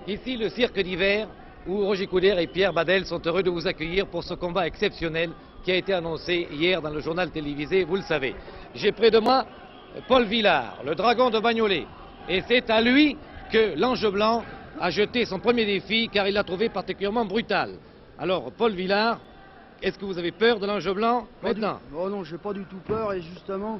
Ici, le cirque d'hiver, où Roger Coudert et Pierre Badel sont heureux de vous accueillir pour ce combat exceptionnel qui a été annoncé hier dans le journal télévisé, vous le savez. J'ai près de moi Paul Villard, le dragon de Bagnolet. Et c'est à lui que l'Ange Blanc a jeté son premier défi, car il l'a trouvé particulièrement brutal. Alors, Paul Villard, est-ce que vous avez peur de l'Ange Blanc maintenant? Oh non, j'ai pas du tout peur, et justement,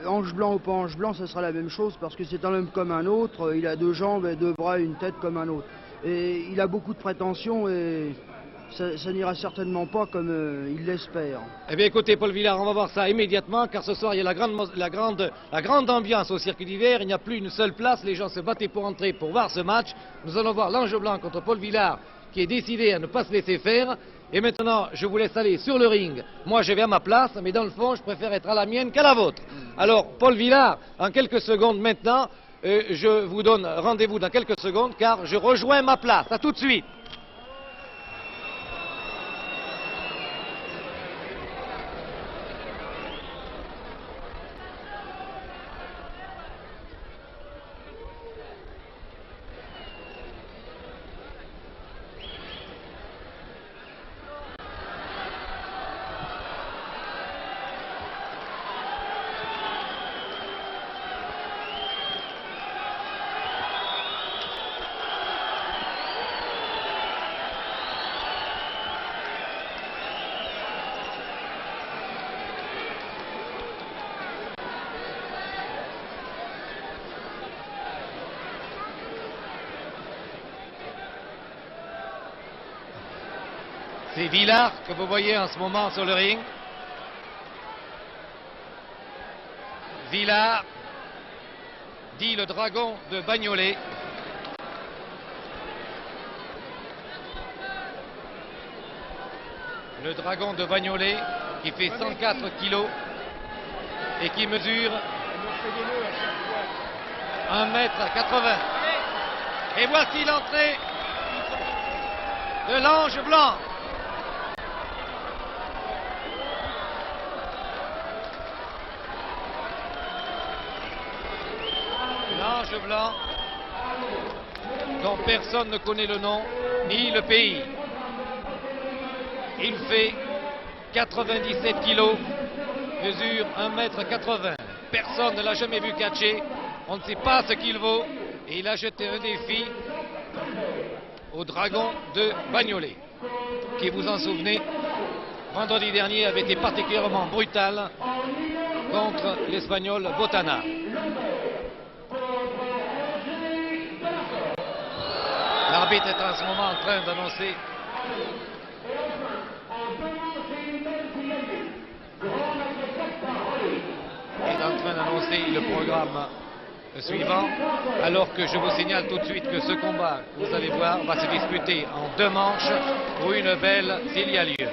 Ange Blanc ou pas Ange Blanc, ça sera la même chose, parce que c'est un homme comme un autre, il a deux jambes, et deux bras et une tête comme un autre. Et il a beaucoup de prétentions, et ça n'ira certainement pas comme il l'espère. Eh bien écoutez Paul Villard, on va voir ça immédiatement, car ce soir il y a la grande ambiance au cirque d'hiver, il n'y a plus une seule place, les gens se battaient pour entrer pour voir ce match. Nous allons voir l'Ange Blanc contre Paul Villard, qui est décidé à ne pas se laisser faire. Et maintenant, je vous laisse aller sur le ring. Moi, je vais à ma place, mais dans le fond, je préfère être à la mienne qu'à la vôtre. Alors, Paul Villard, en quelques secondes maintenant, je vous donne rendez-vous dans quelques secondes, car je rejoins ma place. À tout de suite. C'est Villard que vous voyez en ce moment sur le ring. Villard, dit le dragon de Bagnolet. Le dragon de Bagnolet qui fait 104 kilos et qui mesure 1,80 m. Et voici l'entrée de l'Ange Blanc. L'Ange Blanc, dont personne ne connaît le nom ni le pays. Il fait 97 kilos, mesure 1,80 m. Personne ne l'a jamais vu catcher, on ne sait pas ce qu'il vaut, et il a jeté un défi au dragon de Bagnolet, qui, vous en souvenez, vendredi dernier avait été particulièrement brutal contre l'Espagnol Botana. L'arbitre est en ce moment en train d'annoncer le programme suivant, alors que je vous signale tout de suite que ce combat, vous allez voir, va se disputer en 2 manches pour une belle s'il y a lieu.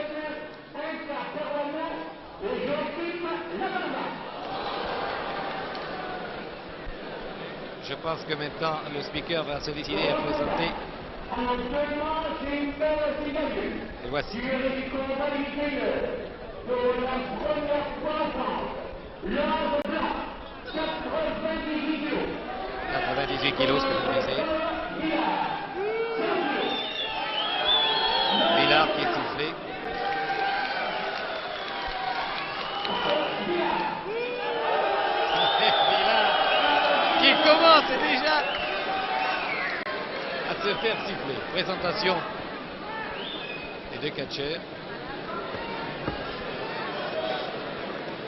Je pense que maintenant le speaker va se décider à présenter. Et voici. 98 kilos, ce que vous disiez. Villard qui est soufflé. Villard qui commence déjà à se faire siffler. Présentation des 2 catcheurs.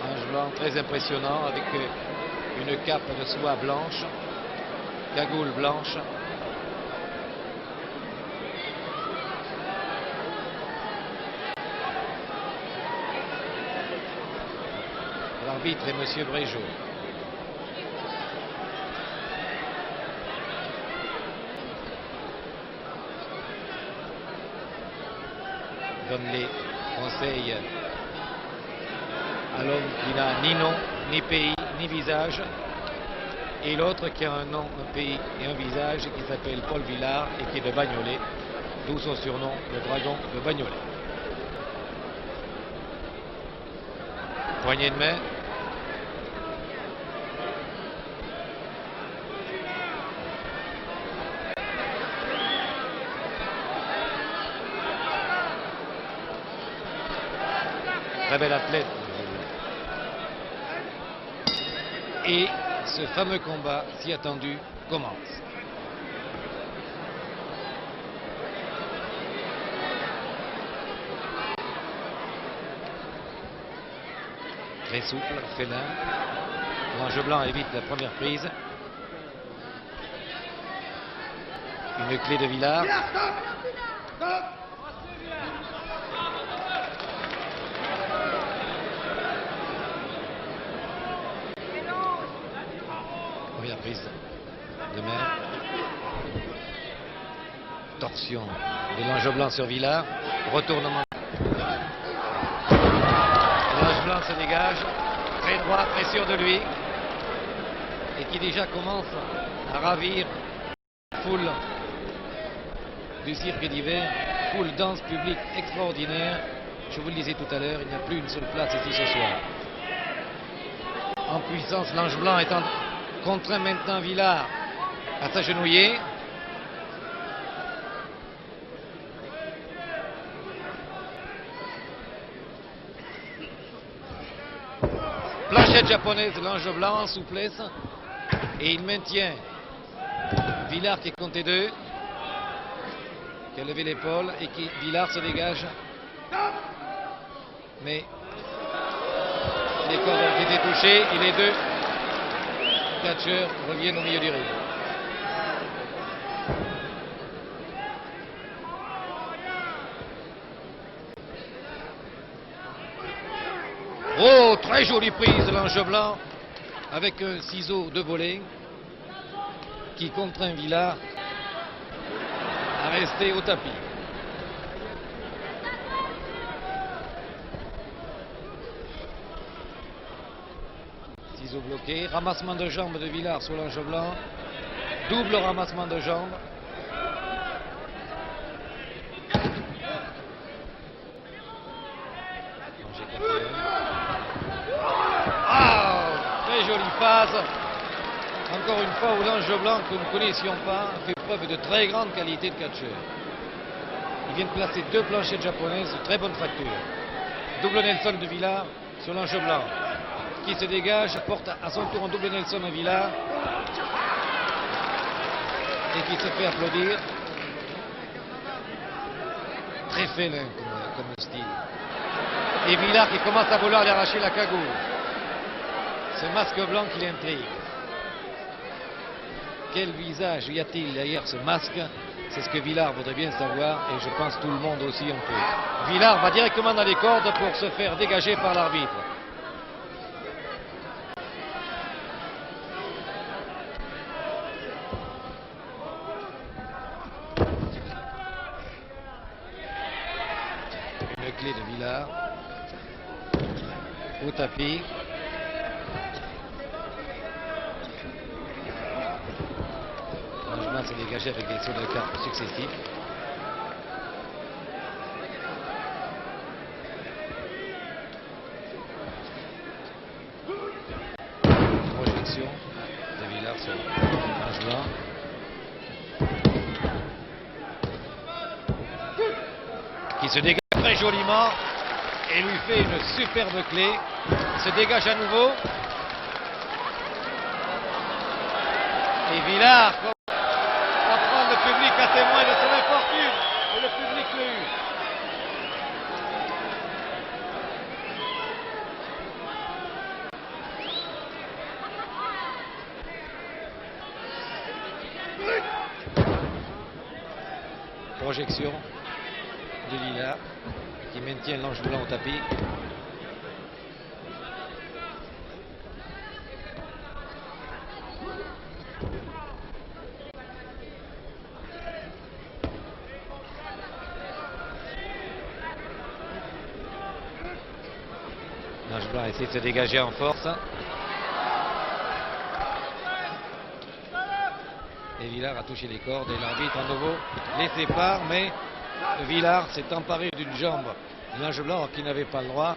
Ange Blanc très impressionnant avec une cape de soie blanche, cagoule blanche. L'arbitre est Monsieur Bréjot. Donne les conseils à l'homme qui n'a ni nom, ni pays, ni visage, et l'autre qui a un nom, un pays et un visage, qui s'appelle Paul Villard et qui est de Bagnolet, d'où son surnom, le dragon de Bagnolet. Poignée de main. très bel athlète. Et ce fameux combat si attendu commence. Très souple, félin. L'ange blanc évite la première prise. Une clé de Villard. Première prise de main. Torsion de l'ange blanc sur Villard. Retournement. L'ange blanc se dégage. Très droit, très sûr de lui. Et qui déjà commence à ravir la foule du cirque d'hiver. Foule dense, public extraordinaire. Je vous le disais tout à l'heure, il n'y a plus une seule place ici ce soir. En puissance, l'ange blanc étant contraint maintenant Villard à s'agenouiller. Planchette japonaise, l'ange blanc en souplesse. Et il maintient Villard qui est compté 2. Qui a levé l'épaule et qui Villard se dégage. Mais les cordes ont été touchées et les deux catcheurs reviennent au milieu du ring. Oh, très jolie prise de l'ange blanc avec un ciseau de volée qui contraint Villard à rester au tapis. Ciseau bloqué, ramassement de jambes de Villard sur l'ange blanc, double ramassement de jambes. Très jolie phase. Encore une fois où l'ange blanc que nous ne connaissions pas fait preuve de très grande qualité de catcheur. Il vient de placer 2 planchettes japonaises de très bonne facture. Double Nelson de Villard sur l'ange blanc qui se dégage, porte à son tour un double Nelson à Villard et qui se fait applaudir. Très félin comme style. Et Villard qui commence à vouloir lui arracher la cagoule. Ce masque blanc qui l'intrigue. Quel visage y a-t-il derrière ce masque? C'est ce que Villard voudrait bien savoir et je pense tout le monde aussi un peu. Villard va directement dans les cordes pour se faire dégager par l'arbitre. Une clé de Villard au tapis. L'ange s'est dégagé avec des sauts de cartes successifs. Projection de Villard sur l'ange blanc. Qui se dégage très joliment et lui fait une superbe clé. Il se dégage à nouveau. Et Villard apprend le public à témoin de son infortune. Et le public l'a eu. Projection de Villard qui maintient l'ange blanc au tapis. L'ange blanc essaie de se dégager en force. Et Villard a touché les cordes et l'arbitre à nouveau les sépare, mais Villard s'est emparé d'une jambe de l'ange blanc qui n'avait pas le droit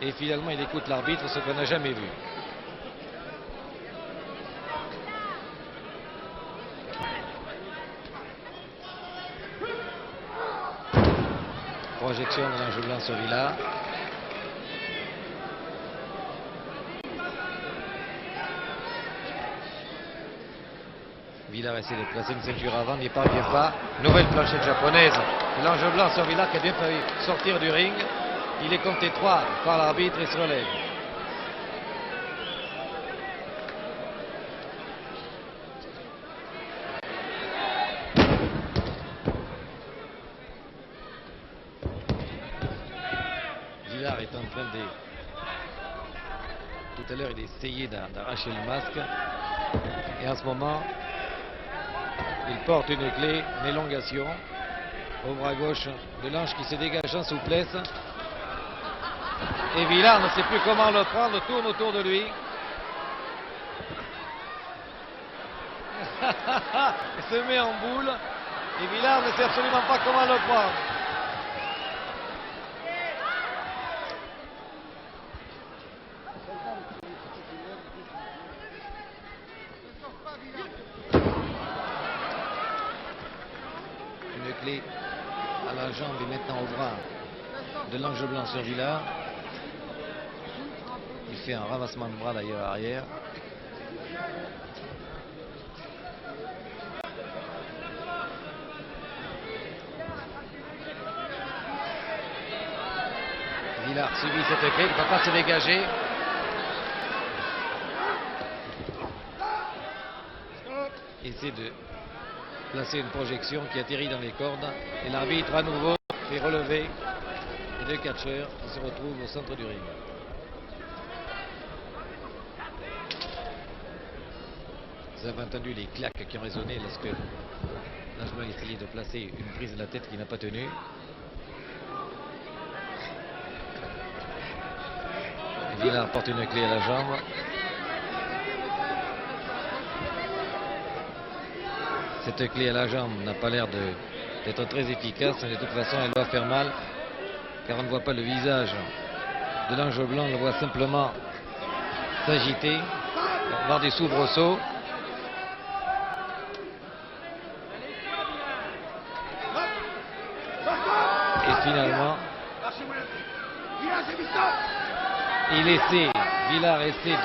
et finalement il écoute l'arbitre, ce qu'on n'a jamais vu. Projection de l'ange blanc sur Villard. Villard essaie de placer une ceinture avant, n'y parvient pas. Nouvelle planchette japonaise. L'ange blanc sur Villard qui a bien failli sortir du ring. Il est compté 3 par l'arbitre et se relève. Villard est en train de... Tout à l'heure, il essayait d'arracher le masque. Et en ce moment, il porte une clé, une élongation au bras gauche de l'ange qui se dégage en souplesse. Et Villard ne sait plus comment le prendre, tourne autour de lui. Il se met en boule. Et Villard ne sait absolument pas comment le prendre. Une clé à la jambe et maintenant au bras de l'ange blanc sur Villard. Il fait un ramassement de bras d'ailleurs arrière. Villard subit cette clé, il ne peut pas se dégager. Essaie de placer une projection qui atterrit dans les cordes. Et l'arbitre à nouveau fait relever les deux catcheurs qui se retrouvent au centre du ring. Vous avez entendu les claques qui ont résonné lorsque l'ange blanc essayait de placer une prise de la tête qui n'a pas tenu. Et Villard porte une clé à la jambe. Cette clé à la jambe n'a pas l'air d'être très efficace, mais de toute façon elle doit faire mal, car on ne voit pas le visage de l'ange blanc, on le voit simplement s'agiter, avoir des soubresauts. Et finalement, Villard essaie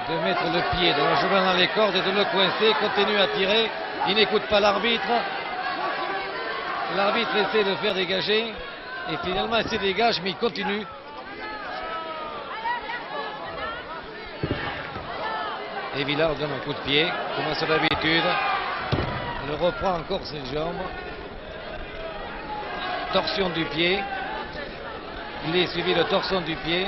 de mettre le pied de l'ange blanc dans les cordes et de le coincer, continue à tirer. Il n'écoute pas l'arbitre. L'arbitre essaie de le faire dégager. Et finalement, il se dégage, mais il continue. Et Villard donne un coup de pied, comme à son habitude. Il reprend encore ses jambes. Torsion du pied. Il est suivi de torsion du pied.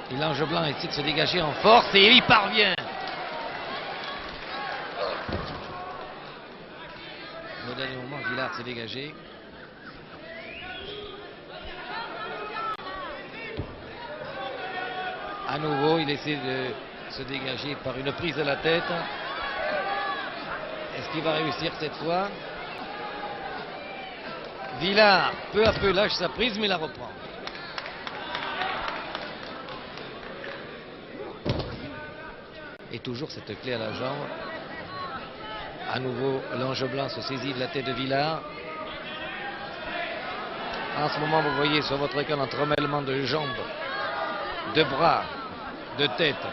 Et l'ange blanc essaie de se dégager en force et il y parvient. Au dernier moment, Villard s'est dégagé. À nouveau, il essaie de se dégager par une prise de la tête. Est-ce qu'il va réussir cette fois? Villard, peu à peu, lâche sa prise, mais la reprend. Et toujours cette clé à la jambe. À nouveau, l'ange blanc se saisit de la tête de Villard. En ce moment, vous voyez sur votre écran un entremêlement de jambes, de bras, de tête.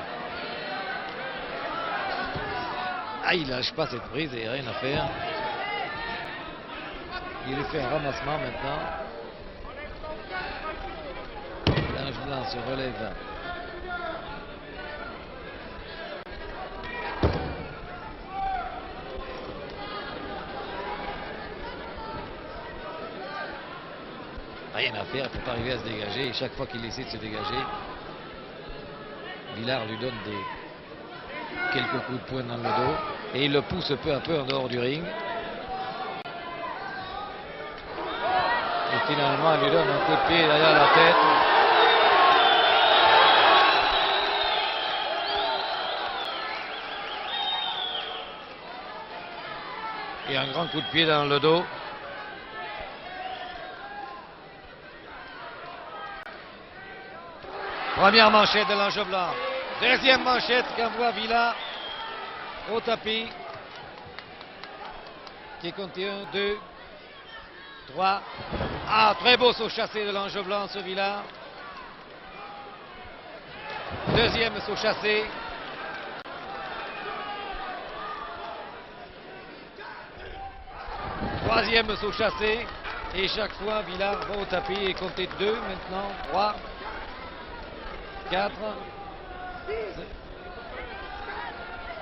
Ah, il lâche pas cette prise et rien à faire. Il lui fait un ramassement maintenant. L'ange blanc se relève. Rien à faire, il ne peut pas arriver à se dégager. Et chaque fois qu'il essaie de se dégager, Villard lui donne quelques coups de poing dans le dos. Et il le pousse peu à peu en dehors du ring. Et finalement, il lui donne un coup de pied derrière la tête. Et un grand coup de pied dans le dos. Première manchette de l'ange blanc. Deuxième manchette qu'envoie Villard au tapis. Qui compte 1, 2, 3. Ah, très beau saut chassé de l'ange blanc sur Villard. Deuxième saut chassé. Troisième saut chassé. Et chaque fois, Villard va au tapis et compter 2 maintenant. 3, 4.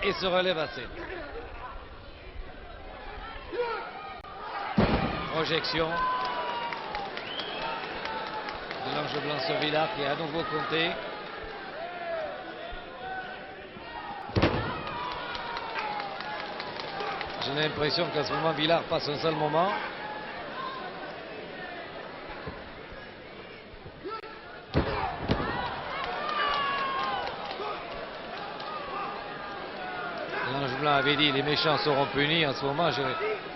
Et se relève à 7. Projection de l'ange blanc sur Villard qui est à nouveau compté. J'ai l'impression qu'à ce moment, Villard passe un seul moment. L'ange blanc avait dit les méchants seront punis. En ce moment,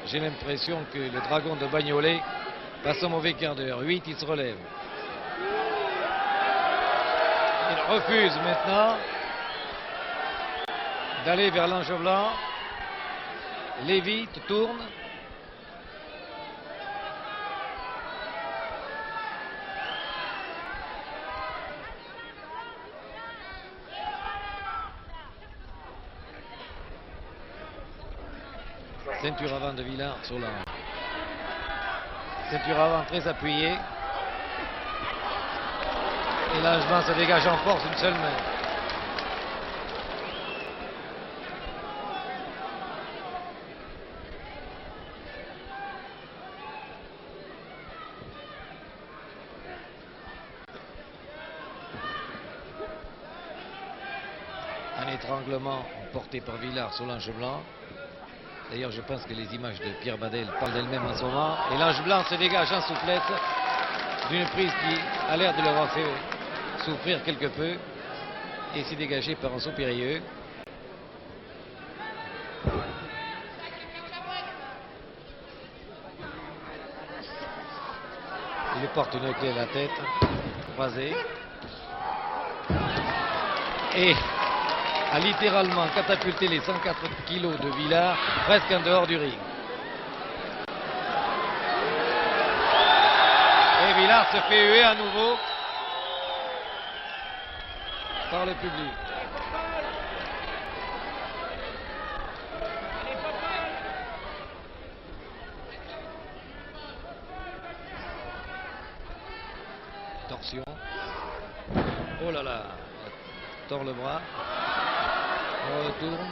j'ai l'impression que le dragon de Bagnolet passe un mauvais quart d'heure. 8, il se relève. Il refuse maintenant d'aller vers l'ange blanc. Lévite tourne. Ceinture avant de Villard sur l'ange. Ceinture avant très appuyée. Et l'ange blanc se dégage en force d'une seule main. Un étranglement porté par Villard sur l'ange blanc. D'ailleurs, je pense que les images de Pierre Badel parlent d'elles-mêmes en ce moment. Et l'ange blanc se dégage en souplesse d'une prise qui a l'air de l'avoir fait souffrir quelque peu et s'est dégagé par un saut périlleux. Il lui porte une clé à la tête, croisée. Et a littéralement catapulté les 104 kilos de Villard presque en dehors du ring. Et Villard se fait huer à nouveau par le public. Torsion. Oh là là, il tord le bras. On retourne.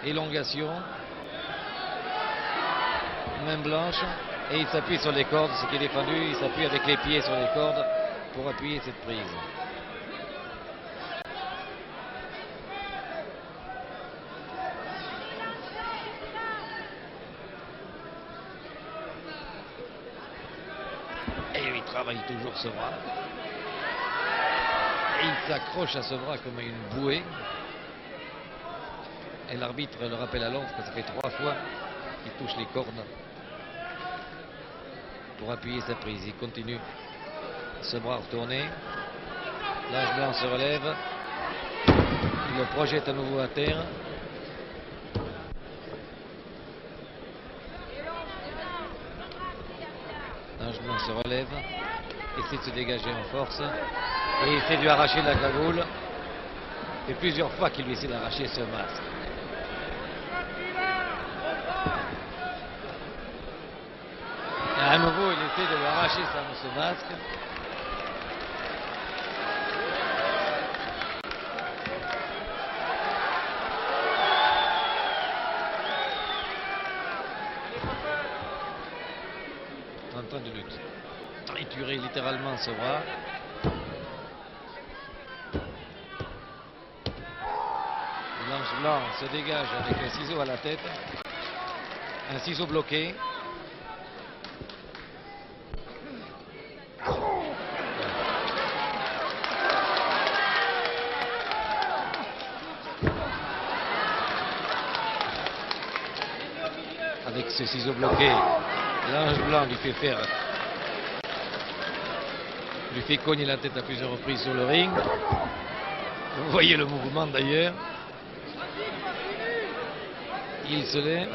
Élongation. Main blanche. Et il s'appuie sur les cordes, ce qui est défendu. Il s'appuie avec les pieds sur les cordes pour appuyer cette prise. Et il travaille toujours ce bras. Et il s'accroche à ce bras comme à une bouée. Et l'arbitre le rappelle à l'ordre que ça fait 3 fois qu'il touche les cordes pour appuyer sa prise. Il continue ce bras retourné. L'ange blanc se relève. Il le projette à nouveau à terre. L'ange blanc se relève. Essaie de se dégager en force. Et essaie de lui arracher la cagoule. Et plusieurs fois qu'il lui essaie d'arracher ce masque. Et à nouveau, il essaie de lui arracher ce masque. En train de lutte. Triturer littéralement ce bras. L'ange blanc se dégage avec un ciseau à la tête. Un ciseau bloqué. Avec ce ciseau bloqué, l'ange blanc lui fait cogner la tête à plusieurs reprises sur le ring. Vous voyez le mouvement d'ailleurs. Il se lève.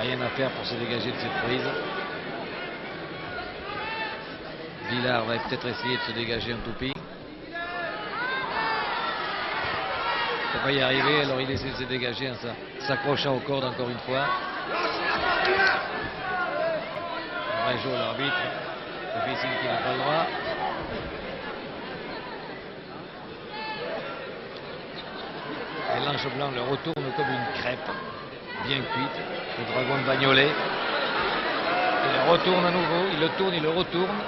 Rien à faire pour se dégager de cette prise. Villard va peut-être essayer de se dégager un toupie. Il ne peut pas y arriver, alors il essaie de se dégager en s'accrochant aux cordes encore une fois. Un vrai jeu l'arbitre. Le fait signe qu'il n'a pas le droit. Et l'ange blanc le retourne comme une crêpe, bien cuite. Le dragon de Bagnolet. Il le retourne à nouveau, il le tourne, il le retourne.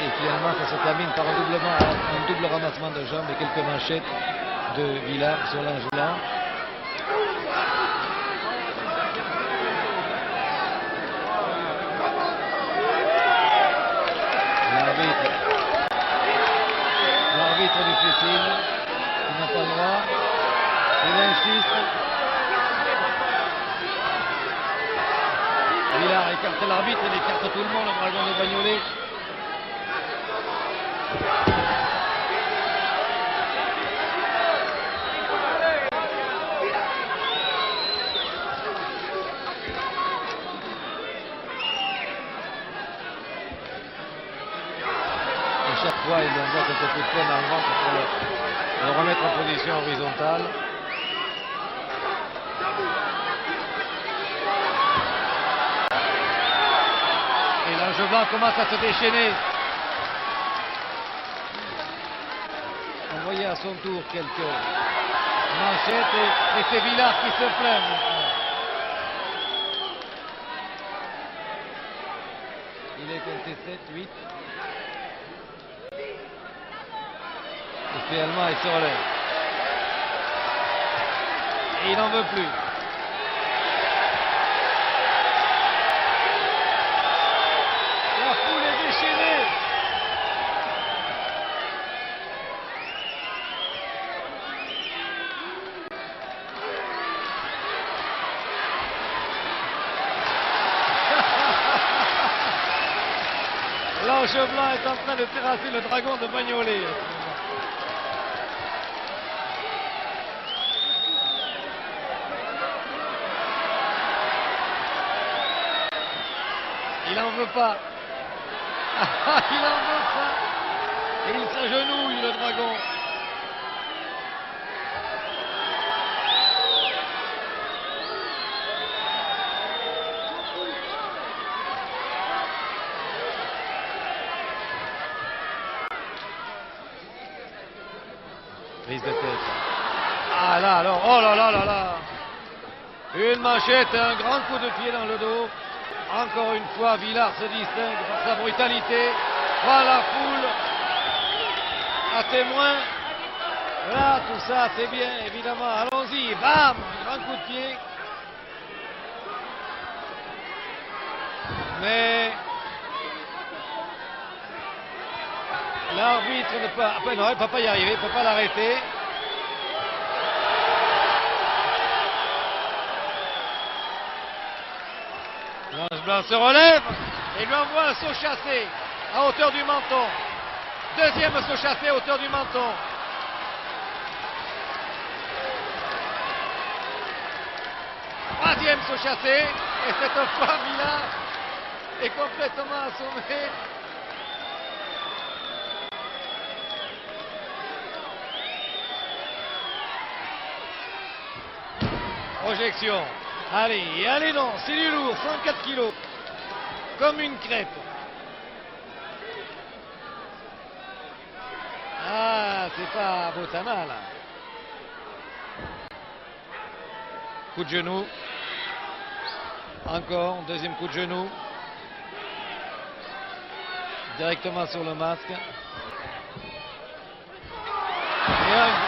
Et finalement, ça se termine par un double ramassement de jambes et quelques manchettes de Villard sur l'ange blanc. L'arbitre du fait signe, il n'a pas le droit, il insiste. Villard écarte l'arbitre, il écarte tout le monde, le dragon de Bagnolet. Chaque fois, il lui envoie quelques coups de poing dans le ventre pour le remettre en position horizontale. Et l'ange blanc commence à se déchaîner. Envoyer à son tour quelques manchettes et c'est Villard qui se plaint maintenant. Il est compté 7, 8. Et finalement, il se relève. Et il n'en veut plus. La foule est déchaînée. L'ange blanc est en train de terrasser le dragon de Bagnolet. Il n'en veut pas. Il n'en veut pas. Et il s'agenouille, le dragon. Prise de tête. Ah là, alors, oh là là là là. Une manchette et un grand coup de pied dans le dos. Encore une fois, Villard se distingue par sa brutalité. Voilà la foule à témoin. Là, tout ça, c'est bien, évidemment. Allons-y, bam, grand coup de pied. Mais l'arbitre ne peut, enfin, non, il ne peut pas y arriver, il ne peut pas l'arrêter. L'ange blanc se relève et lui envoie un saut chassé à hauteur du menton. Deuxième saut chassé à hauteur du menton. Troisième saut chassé. Et cette fois, Villard est complètement assommé. Projection. Allez, allez non, c'est du lourd, 104 kilos. Comme une crêpe. Ah, c'est pas Botana là. Coup de genou. Encore, deuxième coup de genou. Directement sur le masque.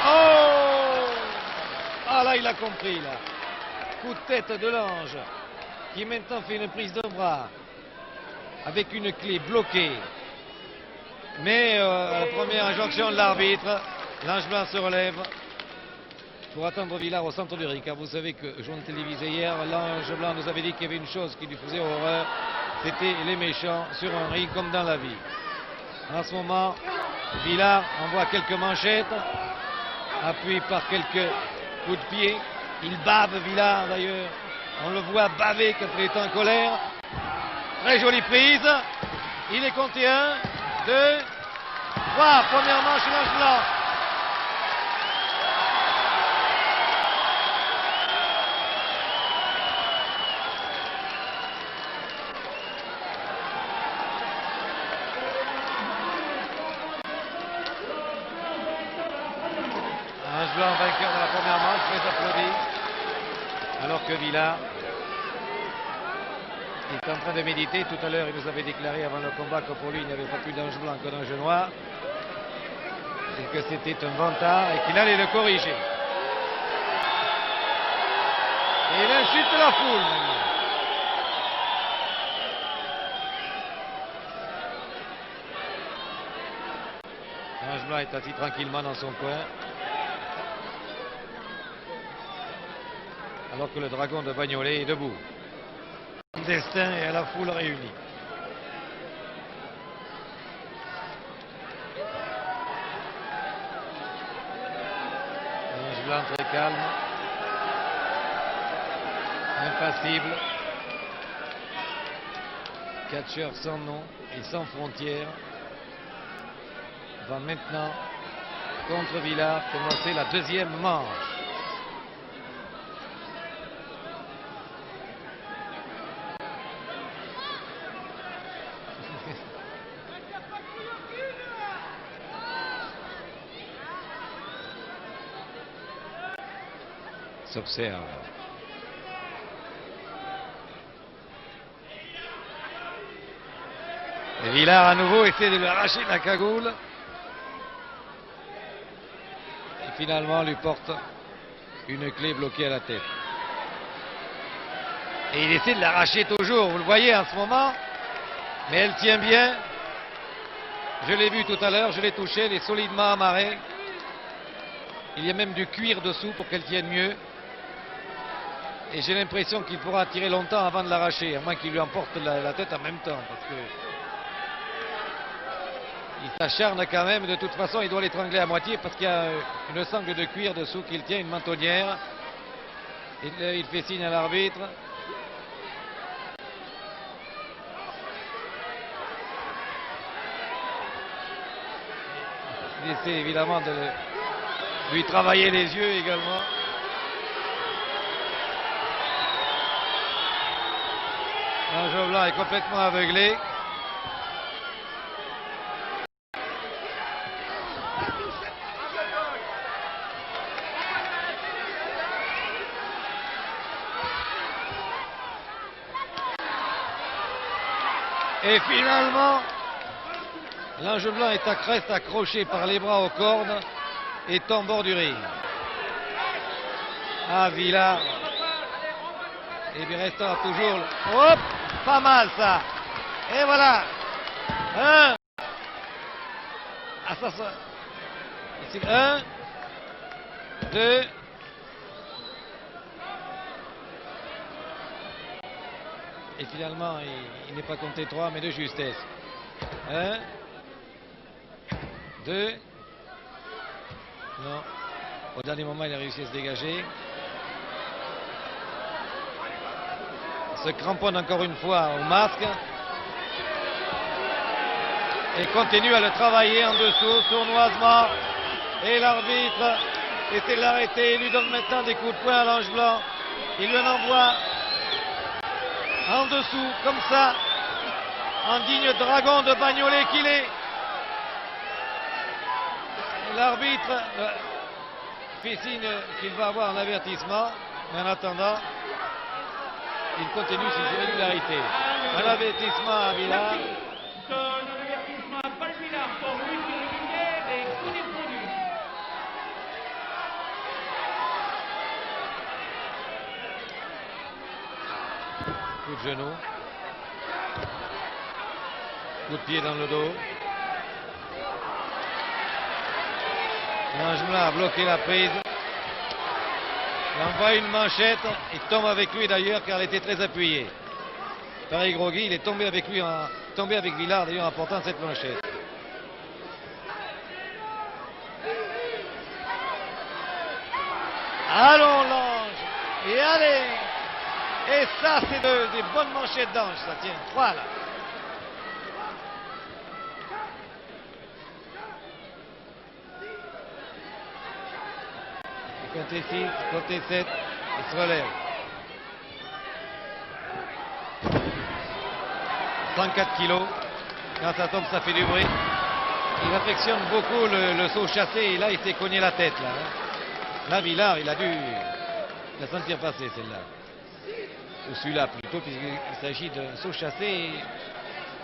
Oh! Ah là, il a compris là. Coup de tête de l'ange qui maintenant fait une prise de bras avec une clé bloquée. Mais à la première injonction de l'arbitre, l'ange blanc se relève pour attendre Villard au centre du ring. Car vous savez que, journée télévisée hier, l'ange blanc nous avait dit qu'il y avait une chose qui lui faisait horreur, c'était les méchants sur un ring comme dans la vie. En ce moment, Villard envoie quelques manchettes Appuyé par quelques coups de pied. Il bave Villard d'ailleurs. On le voit baver quand il est en colère. Très jolie prise. Il est compté 1, 2, 3. Première manche l'Ange Blanc. Ange Blanc vainqueur de la première manche, très applaudi. Alors que Villard est en train de méditer. Tout à l'heure, il nous avait déclaré avant le combat que pour lui, il n'y avait pas plus d'ange blanc que d'ange noir. Et que c'était un vantard et qu'il allait le corriger. Et il insulte la foule maintenant. L'ange blanc est assis tranquillement dans son coin. Alors que le dragon de Bagnolet est debout. Destin et à la foule réunie. L'Ange Blanc très calme, impassible, catcheur sans nom et sans frontières, va maintenant contre Villard commencer la deuxième manche. S'observe. Et Villard à nouveau essaie de lui arracher la cagoule. Et finalement lui porte une clé bloquée à la tête. Et il essaie de l'arracher toujours, vous le voyez en ce moment. Mais elle tient bien. Je l'ai vu tout à l'heure, je l'ai touché, elle est solidement amarrée. Il y a même du cuir dessous pour qu'elle tienne mieux. Et j'ai l'impression qu'il pourra tirer longtemps avant de l'arracher, à moins qu'il lui emporte la tête en même temps. Parce que il s'acharne quand même. De toute façon, il doit l'étrangler à moitié parce qu'il y a une sangle de cuir dessous qu'il tient, une mentonnière. Il fait signe à l'arbitre. Il essaie évidemment de lui travailler les yeux également. L'Ange Blanc est complètement aveuglé. Et finalement, l'Ange Blanc est accroché par les bras aux cordes et tombe hors du ring. Ah, Villard. Et bien restant toujours. Hop! Pas mal ça. Et voilà. Un. Ah ça. Ici. 1, 2. Et finalement, il n'est pas compté 3, mais de justesse. 1, 2. Non. Au dernier moment, il a réussi à se dégager. Se cramponne encore une fois au masque et continue à le travailler en dessous sournoisement. Et l'arbitre essaie de l'arrêter. Il lui donne maintenant des coups de poing à l'Ange Blanc. Il lui en envoie en dessous comme ça, en digne dragon de Bagnolet qu'il est. L'arbitre fait signe qu'il va avoir un avertissement, mais en attendant, il continue ses irrégularités. Un avertissement à Villard. Coup de genou. Coup de pied dans le dos. L'Ange Blanc a bloqué la prise. Il envoie une manchette, il tombe avec lui d'ailleurs car elle était très appuyée. Pareil groggy, il est tombé avec lui, tombé avec Villard d'ailleurs en portant cette manchette. Allons l'ange. Et allez. Et ça, c'est des bonnes manchettes d'ange, ça tient. Voilà. Côté 6, côté 7, il se relève. 104 kilos. Quand ça tombe, ça fait du bruit. Il affectionne beaucoup le saut chassé et là, il s'est cogné la tête. Là, Villard, il a dû la sentir passer, celle-là. Ou celui-là plutôt, puisqu'il s'agit d'un saut chassé.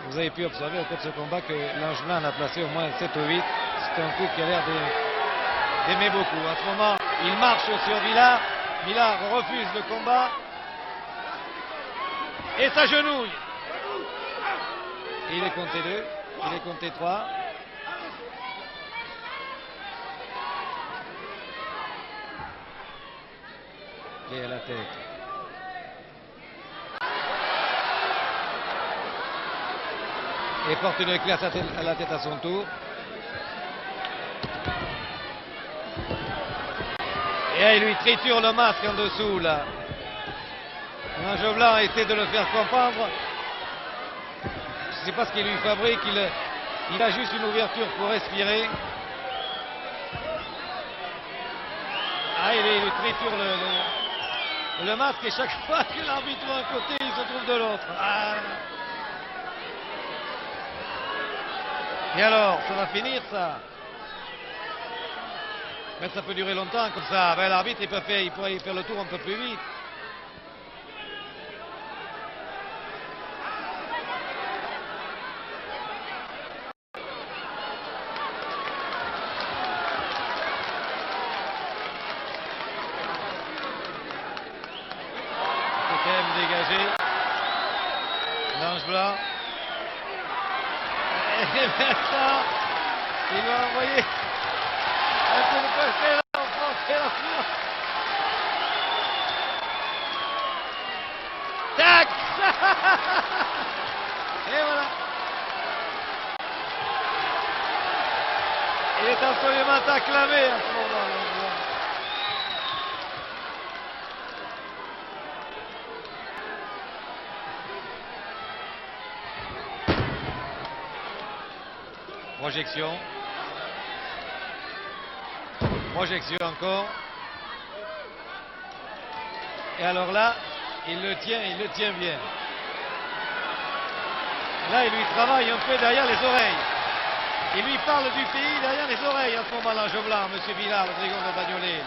Vous avez pu observer au cours de ce combat que l'Angelin en a placé au moins 7 ou 8. C'est un coup qui a l'air d'aimer beaucoup. En ce moment, il marche sur Villard. Villard refuse le combat. Et s'agenouille. Il est compté 2. Il est compté 3. Et à la tête. Et porte une clé à la tête à son tour. Et il lui triture le masque en dessous là. L'ange blanc essaie de le faire comprendre. Je ne sais pas ce qu'il lui fabrique. Il a juste une ouverture pour respirer. Ah, il lui triture le masque et chaque fois que l'arbitre va d'un côté, il se trouve de l'autre. Ah. Et alors, ça va finir ça? Mais ça peut durer longtemps comme ça. Ben, l'arbitre, il pourrait faire le tour un peu plus vite. C'est quand même dégagé. L'ange blanc. Et maintenant, il va envoyer un coup de poing là, en France, et la finale. Tac. Et voilà. Il est absolument acclamé à ce moment-là. Projection. Projection encore. Et alors là, il le tient bien. Là, il lui travaille un peu derrière les oreilles. Il lui parle du pays derrière les oreilles en ce moment, l'ange blanc, M. Villard, le dragon de Bagnolet.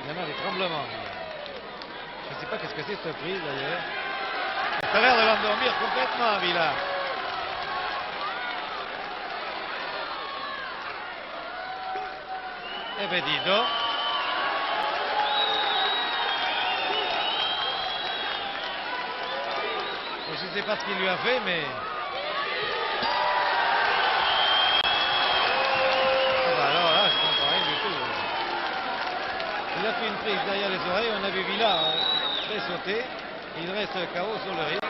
Il y en a des tremblements. Je ne sais pas qu'est-ce que c'est cette prise d'ailleurs. Ça a l'air de l'endormir complètement, Villard. Eh bien, dis donc. Je ne sais pas ce qu'il lui a fait, mais... Ah bah alors là, je ne comprends rien du tout. Il a fait une prise derrière les oreilles, on a vu Villard très sauter. Il reste KO sur le ring.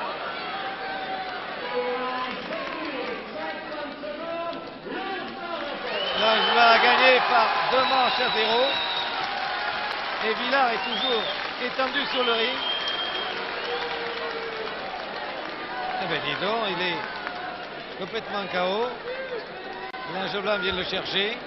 L'ange blanc a gagné par 2 manches à 0. Et Villard est toujours étendu sur le ring. Eh bien dis donc, il est complètement KO. L'ange blanc vient le chercher.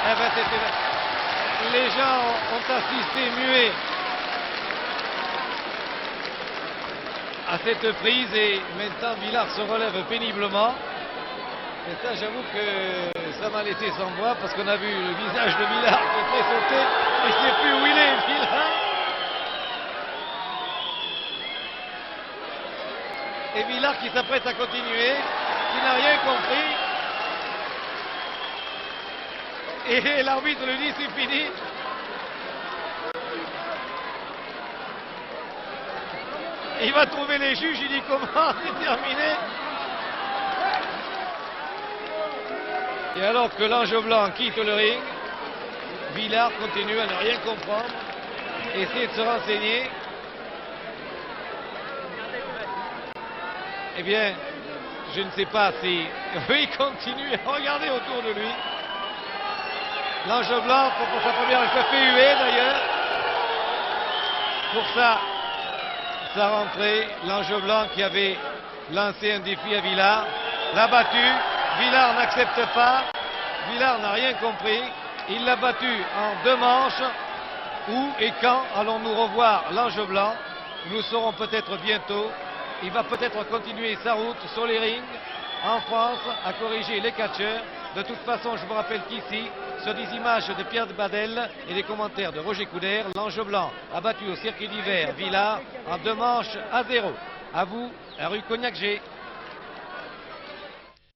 Eh ben, les gens ont assisté muets à cette prise et maintenant Villard se relève péniblement. Et ça, j'avoue que ça m'a laissé sans voix parce qu'on a vu le visage de Villard qui est très sauté. Il ne sait plus où il est, Villard. Et Villard qui s'apprête à continuer, qui n'a rien compris. Et l'arbitre lui dit c'est fini. Il va trouver les juges, il dit comment, c'est terminé. Et alors que l'ange blanc quitte le ring, Villard continue à ne rien comprendre, essayer de se renseigner. Eh bien, je ne sais pas si... Oui, il continue à regarder autour de lui. L'ange blanc, pour sa première, il se fait huer d'ailleurs. Pour sa rentrée, l'ange blanc qui avait lancé un défi à Villard, l'a battu. Villard n'accepte pas. Villard n'a rien compris. Il l'a battu en 2 manches. Où et quand allons-nous revoir l'ange blanc? Nous le saurons peut-être bientôt. Il va peut-être continuer sa route sur les rings en France à corriger les catcheurs. De toute façon, je vous rappelle qu'ici, sur des images de Pierre Badel et des commentaires de Roger Coudert, l'ange blanc a battu au circuit d'hiver Villard en 2 manches à 0. À vous, à rue Cognac-G.